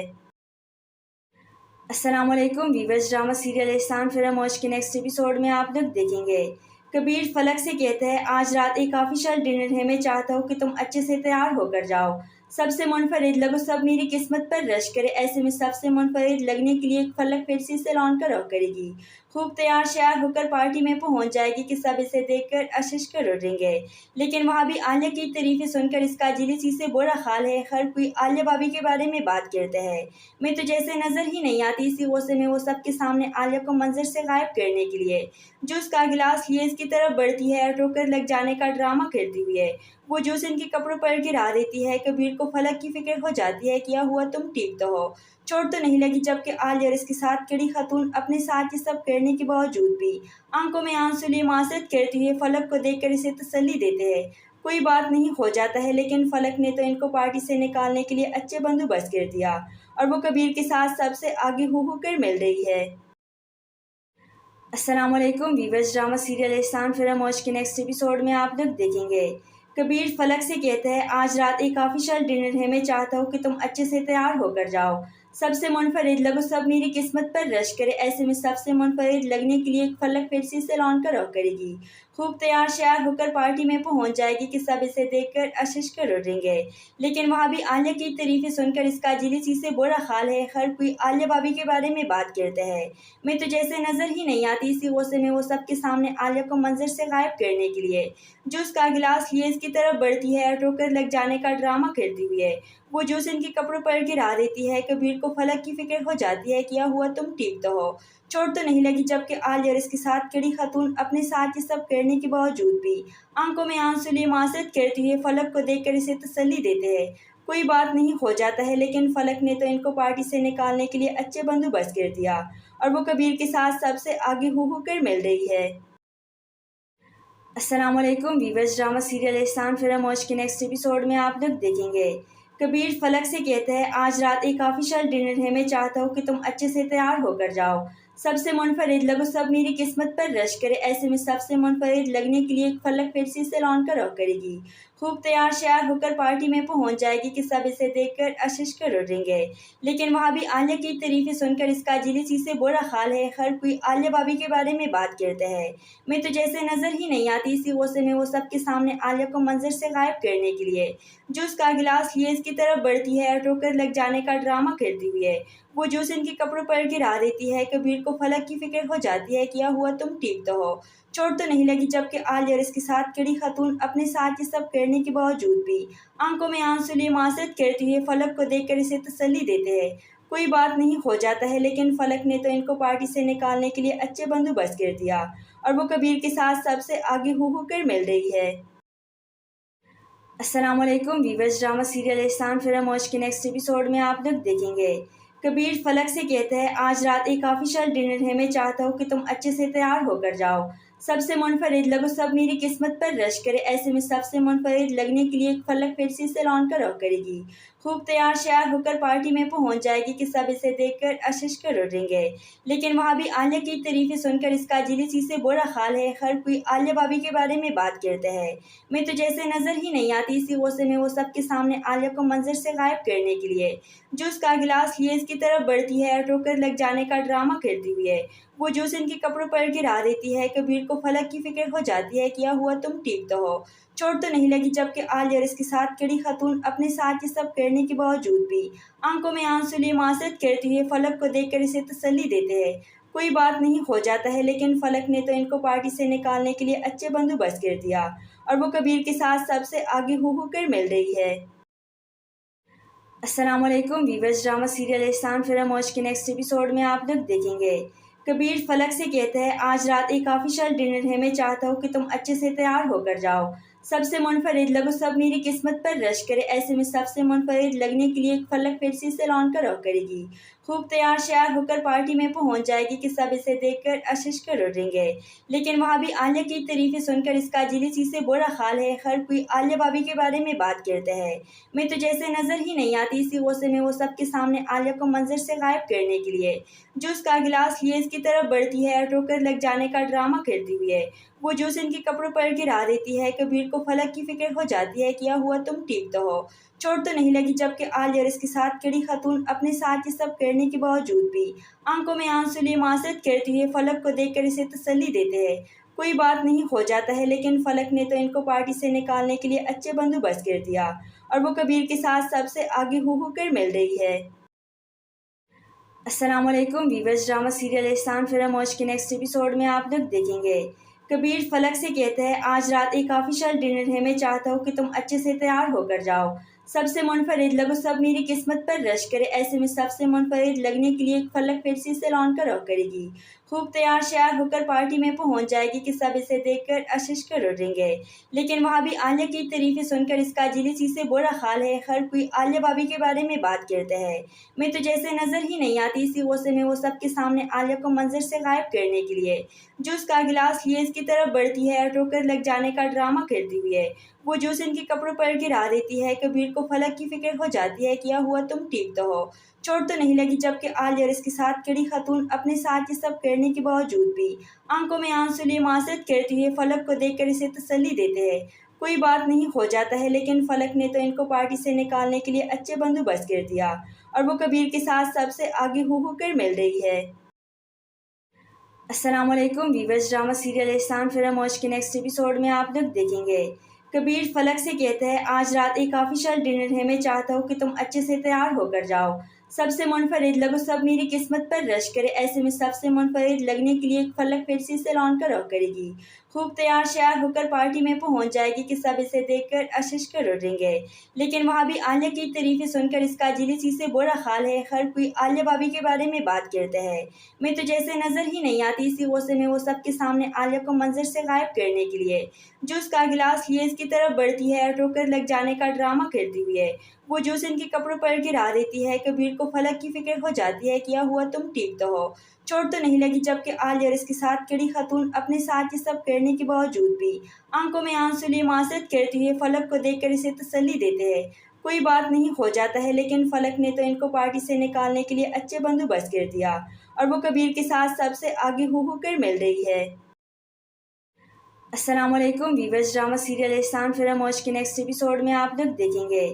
अस्सलाम वालेकुम वीवर्स, ड्रामा सीरियल एहसान फिर मौज के नेक्स्ट एपिसोड में आप लोग देखेंगे। कबीर फलक से कहता है, आज रात एक ऑफिशियल डिनर है, मैं चाहता हूँ कि तुम अच्छे से तैयार होकर जाओ। सबसे मुनफरिद लगो, सब मेरी किस्मत पर रश करे। ऐसे में सबसे मुनफरिद लगने के लिए फलक फिर से सैलून का रुख करेगी। खूब तैयार श्यार होकर पार्टी में पहुंच जाएगी कि सब इसे देखकर अशिश कर उठेंगे। लेकिन वहाँ भी आलिया की तारीफें सुनकर इसका जेलसी से बुरा हाल है। हर कोई आलिया भाभी के बारे में बात करता है। मैं तो जैसे नजर ही नहीं आती, इसी गुस्से में वो सबके सामने आलिया को मंजर से गायब करने के लिए जूस का गिलास लिए इसकी तरफ बढ़ती है और ठोकर लग जाने का ड्रामा करती हुई है वो जूस इनके कपड़ों पर गिरा देती है। कबीर को फलक की फिक्र हो जाती है, क्या हुआ, तुम ठीक तो हो, चोट तो नहीं लगी। जबकि आलिया और इसके साथ खड़ी खातून अपने साथ ये सब करने के बावजूद भी आंखों में आंसू लिए मासरत करती हुई फलक को देखकर इसे तसल्ली देते हैं। कोई बात नहीं, हो जाता है। लेकिन फलक ने तो इनको पार्टी से निकालने के लिए अच्छे बंदोबस्त कर दिया और वो कबीर के साथ सबसे आगे हो कर मिल रही है। अस्सलाम वालेकुम वीवर्स, ड्रामा सीरियल एहसान फिर मौज के नेक्स्ट एपिसोड में आप लोग देखेंगे। कबीर फलक से कहता है, आज रात एक ऑफिशियल डिनर है, मैं चाहता हूँ कि तुम अच्छे से तैयार होकर जाओ। सबसे मुनफरिद लगो, सब मेरी किस्मत पर रश करे। ऐसे में सबसे मुनफरिद लगने के लिए फलक फिर से इसे लॉन कर करेगी। खूब तैयार श्यार होकर पार्टी में पहुंच जाएगी कि सब इसे देखकर आशीष कर उठेंगे। लेकिन वहाँ भी आलिया की तारीफें सुनकर इसका जिलिसी से बुरा हाल है। हर कोई आलिया भाभी के बारे में बात करता है। मैं तो जैसे नजर ही नहीं आती। इसी गुस्से में वो सबके सामने आलिया को मंजर से गायब करने के लिए जूस का गिलास लिए इसकी तरफ बढ़ती है और ठोकर लग जाने का ड्रामा करती हुई है वो जूस इनके कपड़ों पर गिरा देती है। कबीर को फलक की फिक्र हो जाती है, क्या हुआ, तुम ठीक तो हो, चोट तो नहीं लगी। जबकि आलिया और इसके साथ खड़ी खातून अपने साथ ये सब करने के बावजूद भी आंखों में आंसू लिए मासरत करती हुई फलक को देखकर इसे तसल्ली देते हैं। कोई बात नहीं, हो जाता है। लेकिन फलक ने तो इनको पार्टी से निकालने के लिए अच्छे बंदोबस्त कर दिया और वो कबीर के साथ सबसे आगे हो कर मिल रही है। अस्सलाम वालेकुम वीवर्स, ड्रामा सीरियल एहसान फिर मौज के नेक्स्ट एपिसोड में आप लोग देखेंगे। कबीर फलक से कहता है, आज रात एक ऑफिशियल डिनर है, मैं चाहता हूँ कि तुम अच्छे से तैयार होकर जाओ। सबसे मुनफरिद लगो, सब मेरी किस्मत पर रश करे। ऐसे में सबसे मुनफरिद लगने के लिए फलक फिर से इसे लॉन कर करेगी। खूब तैयार श्यार होकर पार्टी में पहुंच जाएगी कि सब इसे देखकर आशीष कर उठेंगे। लेकिन वहाँ भी आलिया की तारीफें सुनकर इसका जिलिसी से बुरा हाल है। हर कोई आलिया भाभी के बारे में बात करता है। मैं तो जैसे नजर ही नहीं आती। इसी गुस्से में वो सबके सामने आलिया को मंजर से गायब करने के लिए जूस का गिलास लिए इसकी तरफ बढ़ती है और ठोकर लग जाने का ड्रामा करती हुई है वो जूस इनके कपड़ों पर गिरा देती है। कबीर को फलक की फिक्र हो जाती है, क्या हुआ, तुम ठीक तो हो, चोट तो नहीं लगी। जबकि आलिया और इसके साथ खड़ी खातून अपने साथ ये सब करने के बावजूद भी आंखों में आंसू लिए मासरत करती हुई फलक को देखकर इसे तसल्ली देते हैं। कोई बात नहीं, हो जाता है। लेकिन फलक ने तो इनको पार्टी से निकालने के लिए अच्छे बंदोबस्त कर दिया और वो कबीर के साथ सबसे आगे हो कर मिल रही है। अस्सलाम वालेकुम वीवर्स, ड्रामा सीरियल एहसान फिर मौज के नेक्स्ट एपिसोड में आप लोग देखेंगे। कबीर फलक से कहता है, आज रात एक ऑफिशियल डिनर है, मैं चाहता हूँ कि तुम अच्छे से तैयार होकर जाओ। सबसे मुनफरिद लगो, सब मेरी किस्मत पर रश करे। ऐसे में सबसे मुनफरिद लगने के लिए फलक फिर से इसे लॉन कर करेगी। खूब तैयार श्यार होकर पार्टी में पहुंच जाएगी कि सब इसे देखकर आशीष कर उठेंगे। लेकिन वहाँ भी आलिया की तारीफें सुनकर इसका जिलिसी से बुरा हाल है। हर कोई आलिया भाभी के बारे में बात करता है। मैं तो जैसे नजर ही नहीं आती। इसी गुस्से में वो सबके सामने आलिया को मंजर से गायब करने के लिए जूस का गिलास लिए इसकी तरफ बढ़ती है और ठोकर लग जाने का ड्रामा करती हुई है वो जूस इनके कपड़ों पर गिरा देती है। कबीर को फलक की फिक्र हो जाती है, क्या हुआ, तुम ठीक तो हो, चोट तो नहीं लगी। जबकि आलिया और इसके साथ खड़ी खातून अपने साथ ये सब करने के बावजूद भी आंखों में आंसू लिए मासरत करती हुई फलक को देखकर इसे तसल्ली देते हैं। कोई बात नहीं, हो जाता है। लेकिन फलक ने तो इनको पार्टी से निकालने के लिए अच्छे बंदोबस्त कर दिया और वो कबीर के साथ सबसे आगे हो कर मिल रही है। अस्सलाम वालेकुम वीवर्स, ड्रामा सीरियल एहसान फिर मौज के नेक्स्ट एपिसोड में आप लोग देखेंगे। कबीर फलक से कहता है, आज रात एक ऑफिशियल डिनर है, मैं चाहता हूँ कि तुम अच्छे से तैयार होकर जाओ। सबसे मुनफरिद लगो, सब मेरी किस्मत पर रश करे। ऐसे में सबसे मुनफरिद लगने के लिए फलक फिर से इसे लॉन कर करेगी। खूब तैयार श्यार होकर पार्टी में पहुंच जाएगी कि सब इसे देखकर आशीष कर उठेंगे। लेकिन वहाँ भी आलिया की तारीफें सुनकर इसका जिलिसी से बुरा हाल है। हर कोई आलिया भाभी के बारे में बात करता है। मैं तो जैसे नजर ही नहीं आती। इसी गुस्से में वो सबके सामने आलिया को मंजर से गायब करने के लिए जूस का गिलास लिए इसकी तरफ बढ़ती है और ठोकर लग जाने का ड्रामा करती हुई है वो जूस इनके कपड़ों पर गिरा देती है। कबीर को फलक की फिक्र हो जाती है, क्या हुआ, तुम ठीक तो हो, चोट तो नहीं लगी। जबकि आलिया और इसके साथ खड़ी खातून अपने साथ ये सब करने के बावजूद भी आंखों में आंसू लिए मासरत करती हुई फलक को देखकर इसे तसल्ली देते हैं। कोई बात नहीं, हो जाता है। लेकिन फलक ने तो इनको पार्टी से निकालने के लिए अच्छे बंदोबस्त कर दिया और वो कबीर के साथ सबसे आगे हो कर मिल रही है। अस्सलाम वालेकुम वीवर्स, ड्रामा सीरियल एहसान फिर मौज के नेक्स्ट एपिसोड में आप लोग देखेंगे। कबीर फलक से कहता है, आज रात एक ऑफिशियल डिनर है, मैं चाहता हूँ कि तुम अच्छे से तैयार होकर जाओ। सबसे मुनफरिद लगो, सब मेरी किस्मत पर रश करे। ऐसे में सबसे मुनफरिद लगने के लिए फलक फिर से इसे लॉन कर करेगी। खूब तैयार श्यार होकर पार्टी में पहुंच जाएगी कि सब इसे देखकर आशीष कर उठेंगे। लेकिन वहाँ भी आलिया की तारीफें सुनकर इसका जिलिसी से बुरा हाल है। हर कोई आलिया भाभी के बारे में बात करता है। मैं तो जैसे नजर ही नहीं आती। इसी गुस्से में वो सबके सामने आलिया को मंजर से गायब करने के लिए जूस का गिलास लिए इसकी तरफ बढ़ती है और ठोकर लग जाने का ड्रामा करती हुई है वो जूस इनके कपड़ों पर गिरा देती है। कबीर को फलक की फिक्र हो जाती है, क्या हुआ, तुम ठीक तो हो, चोट तो नहीं लगी। जबकि आलिया और इसके साथ खड़ी खातून अपने साथ ये सब करने के बावजूद भी आंखों में आंसू लिए माजरत करती हुए फलक को देखकर इसे तसल्ली देते हैं। कोई बात नहीं, हो जाता है। लेकिन फलक ने तो इनको पार्टी से निकालने के लिए अच्छे बंदोबस्त कर दिया और वो कबीर के साथ सबसे आगे हो कर मिल रही है। अस्सलाम वालेकुम वीवर्स, ड्रामा सीरियल एहसान फिर मौज के नेक्स्ट एपिसोड में आप लोग देखेंगे। कबीर फलक से कहता है, आज रात एक ऑफिशियल डिनर है, मैं चाहता हूँ कि तुम अच्छे से तैयार होकर जाओ। सबसे मुनफरिद लगो, सब मेरी किस्मत पर रश करे। ऐसे में सबसे मुनफरिद लगने के लिए फलक फिर से सैलून का रुख करेगी। खूब तैयार श्यार होकर पार्टी में पहुंच जाएगी कि सब इसे देखकर आशीष कर उठेंगे। लेकिन वहाँ भी आलिया की तारीफें सुनकर इसका जिलिसी से बुरा हाल है। हर कोई आलिया भाभी के बारे में बात करता है। मैं तो जैसे नजर ही नहीं आती। इसी गुस्से में वो सबके सामने आलिया को मंजर से गायब करने के लिए जूस का गिलास लिए इसकी तरफ बढ़ती है और ठोकर लग जाने का ड्रामा करती हुई है वो जूस इनके कपड़ों पर गिरा देती है। कबीर को फलक की फिक्र हो जाती है, क्या हुआ, तुम ठीक तो हो, चोट तो नहीं लगी। जबकि आलिया और इसके साथ खड़ी खातून अपने साथ ये सब करने के बावजूद भी आंखों में आंसू लिए माजरत करती हुए फलक को देखकर इसे तसल्ली देते हैं। कोई बात नहीं, हो जाता है। लेकिन फलक ने तो इनको पार्टी से निकालने के लिए अच्छे बंदोबस्त कर दिया और वो कबीर के साथ सबसे आगे हो कर मिल रही है। अस्सलाम वालेकुम वीवर्स, ड्रामा सीरियल एहसान फिर मौज के नेक्स्ट एपिसोड में आप लोग देखेंगे।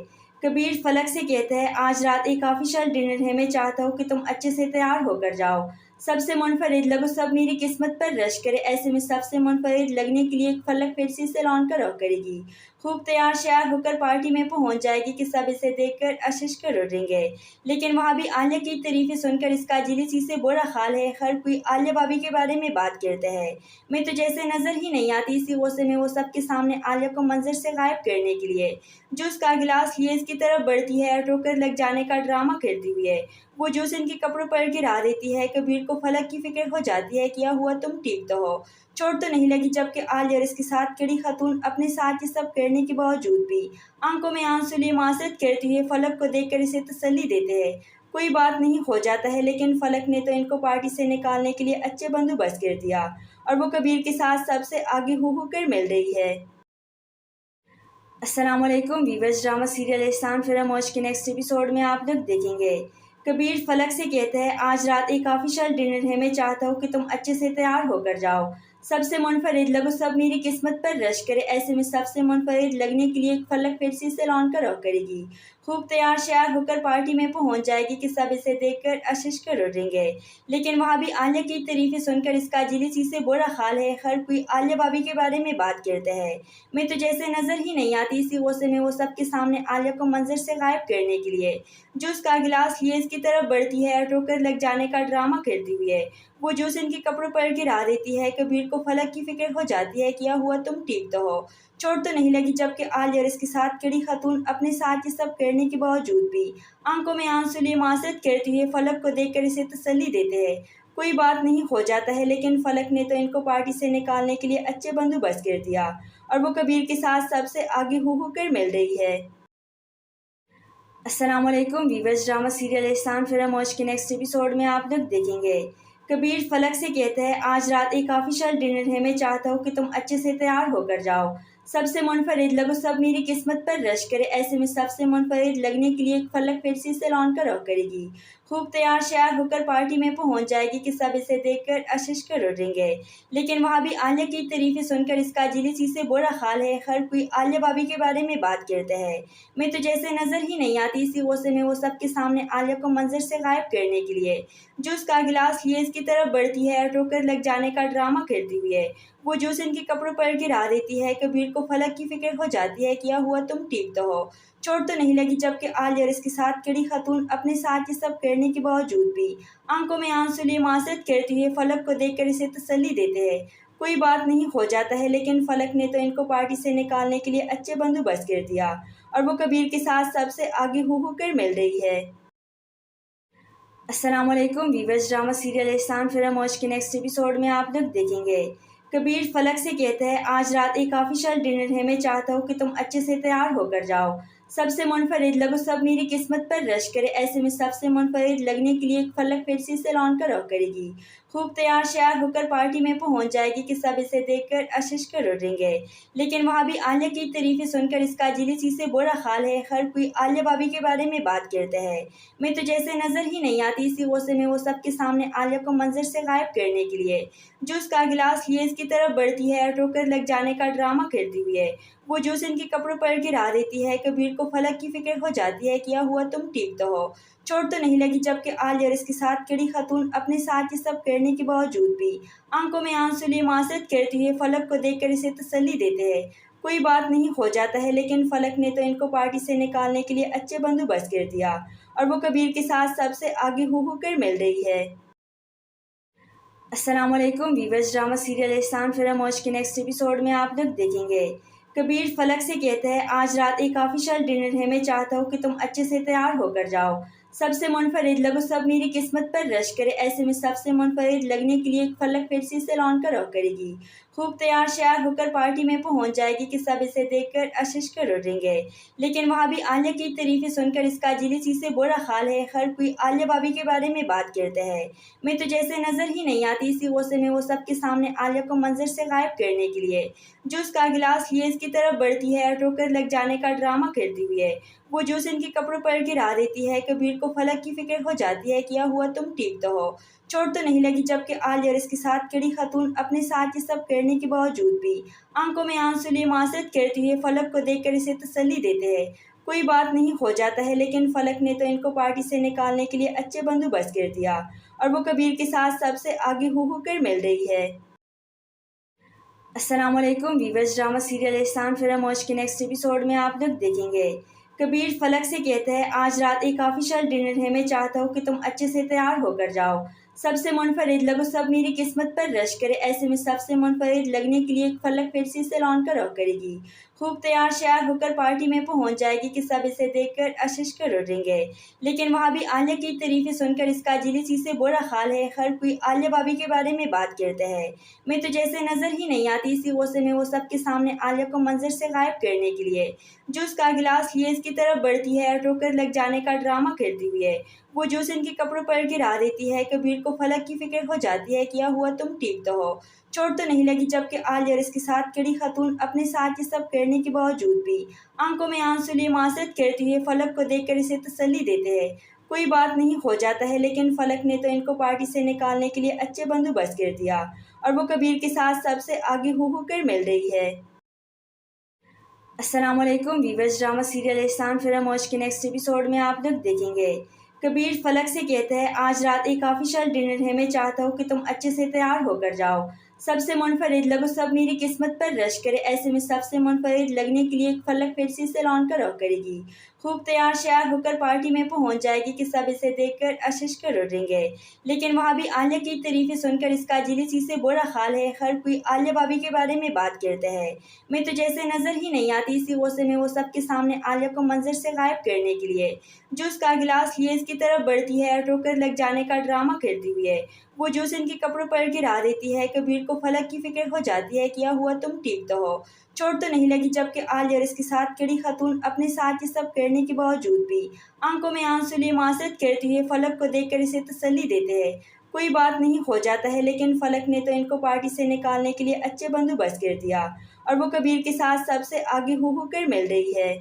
कबीर फलक से कहता है, आज रात एक ऑफिशियल डिनर है, मैं चाहता हूँ कि तुम अच्छे से तैयार होकर जाओ। सबसे मुनफरिद लगो, सब मेरी किस्मत पर रश करे। ऐसे में सबसे मुनफरिद लगने के लिए फलक फिर से सैलून का रुख करेगी। खूब तैयार श्यार होकर पार्टी में पहुंच जाएगी कि सब इसे देखकर आशीष कर उठेंगे। लेकिन वहाँ भी आलिया की तारीफें सुनकर इसका जिलिसी से बुरा हाल है। हर कोई आलिया भाभी के बारे में बात करता है। मैं तो जैसे नजर ही नहीं आती। इसी गुस्से में वो सबके सामने आलिया को मंजर से गायब करने के लिए जूस का गिलास लिए इसकी तरफ बढ़ती है और ठोकर लग जाने का ड्रामा करती हुई है वो जूस इनके कपड़ों पर गिरा देती है। कबीर को फलक की फिक्र हो जाती है, क्या हुआ, तुम ठीक तो हो, चोट तो नहीं लगी। जबकि आलिया और इसके साथ खड़ी खातून अपने साथ ये सब करने के बावजूद भी आंखों में आंसू लिए माजरत करती हुए फलक को देखकर इसे तसल्ली देते हैं। कोई बात नहीं, हो जाता है। लेकिन फलक ने तो इनको पार्टी से निकालने के लिए अच्छे बंदोबस्त कर दिया और वो कबीर के साथ सबसे आगे हो कर मिल रही है। अस्सलाम वालेकुम वीवर्स, ड्रामा सीरियल एहसान फिर मौज के नेक्स्ट एपिसोड में आप लोग देखेंगे। कबीर फलक से कहता है, आज रात एक ऑफिशियल डिनर है, मैं चाहता हूँ कि तुम अच्छे से तैयार होकर जाओ। सबसे मुनफरिद लगो, सब मेरी किस्मत पर रश करे। ऐसे में सबसे मुनफरिद लगने के लिए फलक फिर से सैलून का रुख करेगी। खूब तैयार श्यार होकर पार्टी में पहुंच जाएगी कि सब इसे देखकर आशीष कर उठेंगे। लेकिन वहाँ भी आलिया की तारीफें सुनकर इसका जिलिसी से बुरा हाल है। हर कोई आलिया भाभी के बारे में बात करता है। मैं तो जैसे नजर ही नहीं आती। इसी गुस्से में वो सबके सामने आलिया को मंजर से गायब करने के लिए जूस का गिलास लिए इसकी तरफ बढ़ती है और ठोकर लग जाने का ड्रामा करती हुई है वो जूस इनके कपड़ों पर गिरा देती है। कबीर को फलक की फिक्र हो जाती है, क्या हुआ, तुम ठीक तो हो, चोट तो नहीं लगी। जबकि आलिया और इसके साथ खड़ी खातून अपने साथ ये सब करने के बावजूद भी आंखों में आंसू लिए माजरत करती हुए फलक को देखकर इसे तसल्ली देते हैं। कोई बात नहीं, हो जाता है। लेकिन फलक ने तो इनको पार्टी से निकालने के लिए अच्छे बंदोबस्त कर दिया और वो कबीर के साथ सबसे आगे हो कर मिल रही है। अस्सलाम वालेकुम वीवर्स, ड्रामा सीरियल एहसान फिर मौज के नेक्स्ट एपिसोड में आप लोग देखेंगे। कबीर फलक से कहता है, आज रात एक ऑफिशियल डिनर है, मैं चाहता हूँ कि तुम अच्छे से तैयार होकर जाओ। सबसे मुनफरिद लगो, सब मेरी किस्मत पर रश करे। ऐसे में सबसे मुनफरिद लगने के लिए फलक फिर से सैलून का रुख करेगी। खूब तैयार श्यार होकर पार्टी में पहुंच जाएगी कि सब इसे देखकर आशीष कर उठेंगे। लेकिन वहाँ भी आलिया की तारीफें सुनकर इसका जिलिसी से बुरा हाल है। हर कोई आलिया भाभी के बारे में बात करता है। मैं तो जैसे नजर ही नहीं आती। इसी गुस्से में वो सबके सामने आलिया को मंजर से गायब करने के लिए जूस का गिलास लिए इसकी तरफ बढ़ती है और ठोकर लग जाने का ड्रामा करती हुई है वो जूस इनके कपड़ों पर गिरा देती है। कबीर को फलक की फिक्र हो जाती है, क्या हुआ, तुम ठीक तो हो, चोट तो नहीं लगी। जबकि आलिया और इसके साथ खड़ी खातून अपने साथ ये सब करने के बावजूद भी आंखों में आंसू लिए माजरत करती हुए फलक को देखकर इसे तसल्ली देते हैं। कोई बात नहीं, हो जाता है। लेकिन फलक ने तो इनको पार्टी से निकालने के लिए अच्छे बंदोबस्त कर दिया और वो कबीर के साथ सबसे आगे हो कर मिल रही है। अस्सलाम वालेकुम वीवर्स, ड्रामा सीरियल एहसान फिर मौज के नेक्स्ट एपिसोड में आप लोग देखेंगे। कबीर फलक से कहता है, आज रात एक ऑफिशियल डिनर है, मैं चाहता हूँ कि तुम अच्छे से तैयार होकर जाओ। सबसे मुनफरिद लगो, सब मेरी किस्मत पर रश करे। ऐसे में सबसे मुनफरिद लगने के लिए फलक फिर से सैलून का रुख करेगी। खूब तैयार श्यार होकर पार्टी में पहुंच जाएगी कि सब इसे देखकर आशीष कर उठेंगे। लेकिन वहाँ भी आलिया की तारीफें सुनकर इसका जेलसी से बुरा हाल है। हर कोई आलिया भाभी के बारे में बात करता है। मैं तो जैसे नजर ही नहीं आती। इसी गुस्से में वो सबके सामने आलिया को मंजर से गायब करने के लिए जूस का गिलास लिए इसकी तरफ बढ़ती है और ठोकर लग जाने का ड्रामा करती हुई है वो जूस इनके कपड़ों पर गिरा देती है। कबीर को फलक की फिक्र हो जाती है, क्या हुआ, तुम ठीक तो हो, चोट तो नहीं लगी। जबकि आलिया और इसके साथ खड़ी खातून अपने साथ ये सब करने के बावजूद भी आंखों में आंसू लिए मासरत करती हुई फलक को देखकर इसे तसल्ली देते हैं। कोई बात नहीं, हो जाता है। लेकिन फलक ने तो इनको पार्टी से निकालने के लिए अच्छे बंदोबस्त कर दिया और वो कबीर के साथ सबसे आगे हो कर मिल रही है। अस्सलाम वालेकुम वीवर्स, ड्रामा सीरियल एहसान फिल्म मौज के नेक्स्ट एपिसोड में आप लोग देखेंगे। कबीर फलक से कहता है, आज रात एक ऑफिशियल डिनर है, मैं चाहता हूँ कि तुम अच्छे से तैयार होकर जाओ। सबसे मुनफरिद लगो, सब मेरी किस्मत पर रश करे। ऐसे में सबसे मुनफरिद लगने के लिए फलक फिर से सैलून का रुख करेगी। खूब तैयार श्यार होकर पार्टी में पहुंच जाएगी कि सब इसे देखकर आशीष कर उठेंगे। लेकिन वहाँ भी आलिया की तारीफें सुनकर इसका जेलसी से बुरा हाल है। हर कोई आलिया भाभी के बारे में बात करता है। मैं तो जैसे नजर ही नहीं आती। इसी गुस्से में वो सबके सामने आलिया को मंजर से गायब करने के लिए जूस का गिलास लिए इसकी तरफ बढ़ती है और ठोकर लग जाने का ड्रामा करती हुई है वो जूस इनके कपड़ों पर गिरा देती है। कबीर को फलक की फिक्र हो जाती है, क्या हुआ, तुम ठीक तो हो, चोट तो नहीं लगी। जबकि आलिया और इसके साथ खड़ी खातून अपने साथ ये सब करने के बावजूद भी आंखों में आंसू लिए मासरत करती हुई फलक को देखकर इसे तसल्ली देते हैं। कोई बात नहीं, हो जाता है। लेकिन फलक ने तो इनको पार्टी से निकालने के लिए अच्छे बंदोबस्त कर दिया और वो कबीर के साथ सबसे आगे हो कर मिल रही है। अस्सलाम वालेकुम वीवर्स, ड्रामा सीरियल एहसान फिल्म मौज के नेक्स्ट एपिसोड में आप लोग देखेंगे। कबीर फलक से कहता है, आज रात एक ऑफिशियल डिनर है, मैं चाहता हूँ कि तुम अच्छे से तैयार होकर जाओ। सबसे मुनफरिद लगो, सब मेरी किस्मत पर रश करे। ऐसे में सबसे मुनफरिद लगने के लिए फलक फिर से सैलून का रुख करेगी। खूब तैयार श्यार होकर पार्टी में पहुंच जाएगी कि सब इसे देखकर आशीष कर उठेंगे। लेकिन वहाँ भी आलिया की तारीफें सुनकर इसका जेलसी से बुरा हाल है। हर कोई आलिया भाभी के बारे में बात करता है। मैं तो जैसे नजर ही नहीं आती। इसी गुस्से में वो सबके सामने आलिया को मंजर से गायब करने के लिए जूस का गिलास लिए इसकी तरफ बढ़ती है और ठोकर लग जाने का ड्रामा करती हुई है वो जूस इनके कपड़ों पर गिरा देती है। कबीर को फलक की फिक्र हो जाती है, क्या हुआ, तुम ठीक तो हो, चोट तो नहीं लगी। जबकि आलिया और इसके साथ खड़ी खातून अपने साथ ये सब करने के बावजूद भी आंखों में आंसू लिए मासरत करती हुई फलक को देखकर इसे तसल्ली देते हैं। कोई बात नहीं, हो जाता है। लेकिन फलक ने तो इनको पार्टी से निकालने के लिए अच्छे बंदोबस्त कर दिया और वो कबीर के साथ सबसे आगे हो कर मिल रही है। अस्सलाम वालेकुम वीवर्स, ड्रामा सीरियल एहसान फिल्म मौज के नेक्स्ट एपिसोड में आप लोग देखेंगे। कबीर फलक से कहता है, आज रात एक ऑफिशियल डिनर है, मैं चाहता हूँ कि तुम अच्छे से तैयार होकर जाओ। सबसे मुनफरिद लगो, सब मेरी किस्मत पर रश करे। ऐसे में सबसे मुनफरिद लगने के लिए फलक फिर से सैलून का रुख करेगी। खूब तैयार श्यार होकर पार्टी में पहुंच जाएगी कि सब इसे देखकर आशीष कर उठेंगे। लेकिन वहाँ भी आलिया की तारीफें सुनकर इसका जेलसी से बुरा हाल है। हर कोई आलिया भाभी के बारे में बात करता है। मैं तो जैसे नजर ही नहीं आती। इसी गुस्से में वो सबके सामने आलिया को मंजर से गायब करने के लिए जूस का गिलास लिए इसकी तरफ बढ़ती है और ठोकर लग जाने का ड्रामा करती हुई है वो जूस इनके कपड़ों पर गिरा देती है। कबीर को फलक की फिक्र हो जाती है, क्या हुआ, तुम ठीक तो हो, चोट तो नहीं लगी। जबकि आलिया और इसके साथ खड़ी खातून अपने साथ ये सब करने के बावजूद भी आंखों में आंसू लिए मासरत करती हुई फलक को देखकर इसे तसल्ली देते हैं। कोई बात नहीं, हो जाता है। लेकिन फलक ने तो इनको पार्टी से निकालने के लिए अच्छे बंदोबस्त कर दिया और वो कबीर के साथ सबसे आगे हो कर मिल रही है।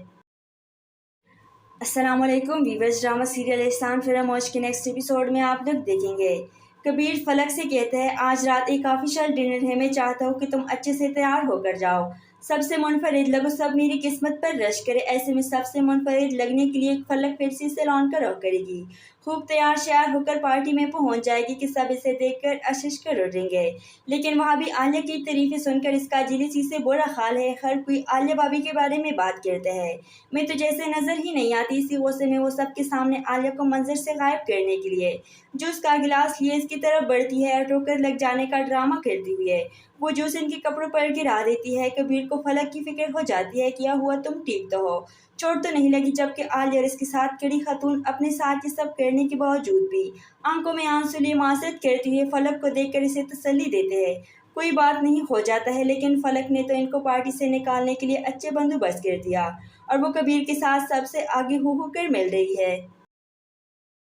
अस्सलाम वालेकुम वीवर्स, ड्रामा सीरियल एहसान फिल्म मौज के नेक्स्ट एपिसोड में आप लोग देखेंगे। कबीर फलक से कहता है, आज रात एक ऑफिशियल डिनर है, मैं चाहता हूँ कि तुम अच्छे से तैयार होकर जाओ। सबसे मुनफरिद लगो, सब मेरी किस्मत पर रश करे। ऐसे में सबसे मुनफरिद लगने के लिए फलक फिर से सैलून का रुख करेगी। खूब तैयार श्यार होकर पार्टी में पहुंच जाएगी कि सब इसे देखकर आशीष कर उठेंगे। लेकिन वहाँ भी आलिया की तारीफें सुनकर इसका जेलसी से बुरा हाल है। हर कोई आलिया भाभी के बारे में बात करता है। मैं तो जैसे नजर ही नहीं आती। इसी गुस्से में वो सबके सामने आलिया को मंजर से गायब करने के लिए जूस का गिलास लिए इसकी तरफ बढ़ती है और ठोकर लग जाने का ड्रामा करती हुई है वो जूस इनके कपड़ों पर गिरा देती है। कबीर को फलक की फिक्र हो जाती है, क्या हुआ, तुम ठीक तो हो, चोट तो नहीं लगी। जबकि आलिया और इसके साथ खड़ी खातून अपने साथ ये सब करने के बावजूद भी आंखों में आंसू लिए मासरत करती हुई फलक को देखकर इसे तसल्ली देते हैं। कोई बात नहीं, हो जाता है। लेकिन फलक ने तो इनको पार्टी से निकालने के लिए अच्छे बंदोबस्त कर दिया और वो कबीर के साथ सबसे आगे हो कर मिल रही है।